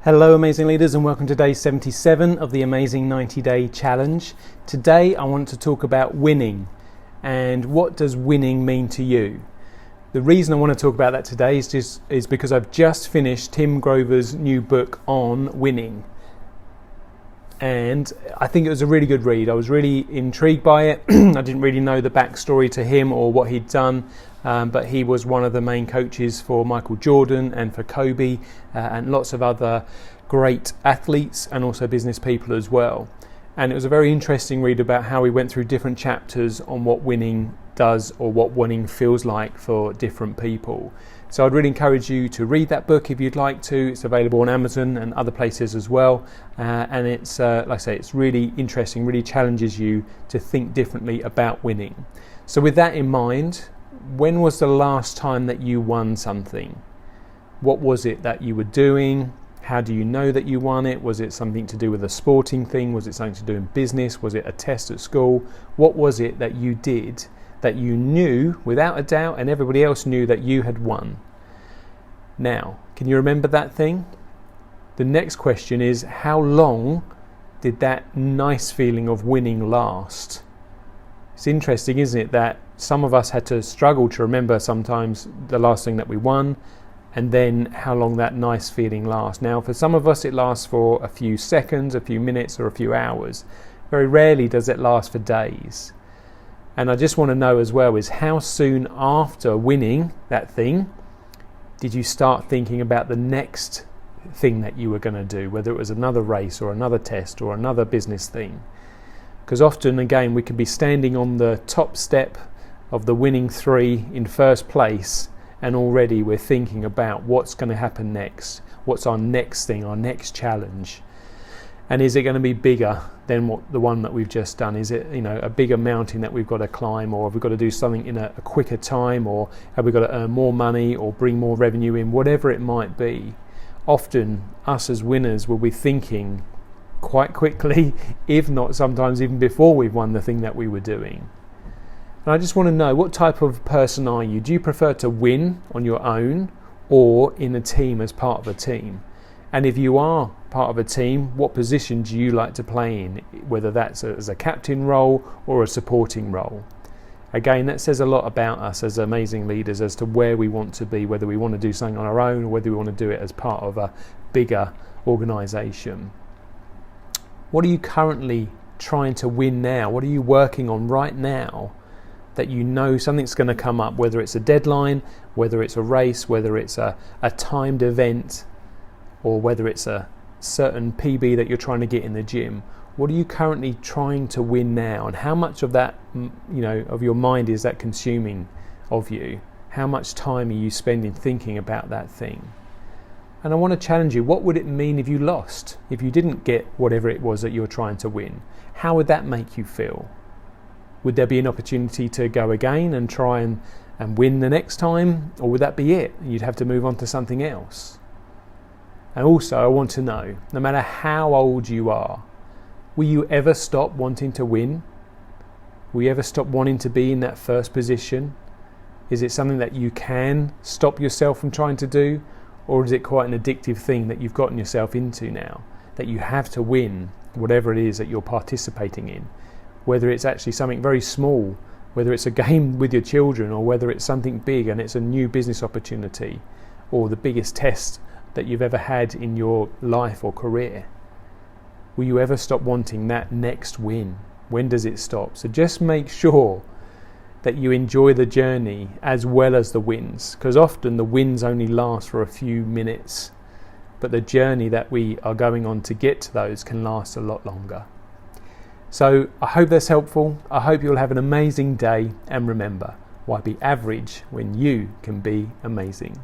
Hello amazing leaders, and welcome to day 77 of the Amazing 90-Day Challenge. Today I want to talk about winning and what does winning mean to you. The reason I want to talk about that today is because I've just finished Tim Grover's new book on winning. And I think it was a really good read. I was really intrigued by it. I didn't really know the backstory to him or what he'd done, but he was one of the main coaches for Michael Jordan and for Kobe and lots of other great athletes and also business people as well. And it was a very interesting read about how he went through different chapters on what winning does or what winning feels like for different people. So I'd really encourage you to read that book if you'd like to. It's available on Amazon and other places as well. And it's, like I say, it's really interesting, really challenges you to think differently about winning. So with that in mind, when was the last time that you won something? What was it that you were doing? How do you know that you won it? Was it something to do with a sporting thing? Was it something to do in business? Was it a test at school? What was it that you did that you knew without a doubt and everybody else knew that you had won? Now, can you remember that thing? The next question is, how long did that nice feeling of winning last? It's interesting, isn't it, that some of us had to struggle to remember sometimes the last thing that we won and then how long that nice feeling lasts. Now, for some of us it lasts for a few seconds, a few minutes or a few hours. Very rarely does it last for days. And I just want to know as well is how soon after winning that thing did you start thinking about the next thing that you were going to do, whether it was another race or another test or another business thing. Because often, again, we could be standing on the top step of the winning three in first place and already we're thinking about what's going to happen next, what's our next thing, our next challenge. And is it going to be bigger than the one that we've just done? Is it, a bigger mountain that we've got to climb, or have we got to do something in a quicker time, or have we got to earn more money or bring more revenue in, whatever it might be? Often us as winners will be thinking quite quickly, if not sometimes even before we've won the thing that we were doing. And I just want to know, what type of person are you? Do you prefer to win on your own or in a team as part of a team? And if you are part of a team, what position do you like to play in, whether that's as a captain role or a supporting role? Again, that says a lot about us as amazing leaders as to where we want to be, whether we want to do something on our own or whether we want to do it as part of a bigger organisation. What are you currently trying to win now? What are you working on right now that you know something's going to come up, whether it's a deadline, whether it's a race, whether it's a timed event, or whether it's a certain PB that you're trying to get in the gym? What are you currently trying to win now? And how much of that, of your mind is that consuming of you? How much time are you spending thinking about that thing? And I want to challenge you, what would it mean if you lost? If you didn't get whatever it was that you're trying to win? How would that make you feel? Would there be an opportunity to go again and try and win the next time? Or would that be it? You'd have to move on to something else. And also, I want to know, no matter how old you are, will you ever stop wanting to win? Will you ever stop wanting to be in that first position? Is it something that you can stop yourself from trying to do? Or is it quite an addictive thing that you've gotten yourself into now? That you have to win whatever it is that you're participating in? Whether it's actually something very small, whether it's a game with your children, or whether it's something big and it's a new business opportunity, or the biggest test that you've ever had in your life or career. Will you ever stop wanting that next win? When does it stop? So just make sure that you enjoy the journey as well as the wins, because often the wins only last for a few minutes, but the journey that we are going on to get to those can last a lot longer. So I hope that's helpful. I hope you'll have an amazing day, and remember, why be average when you can be amazing?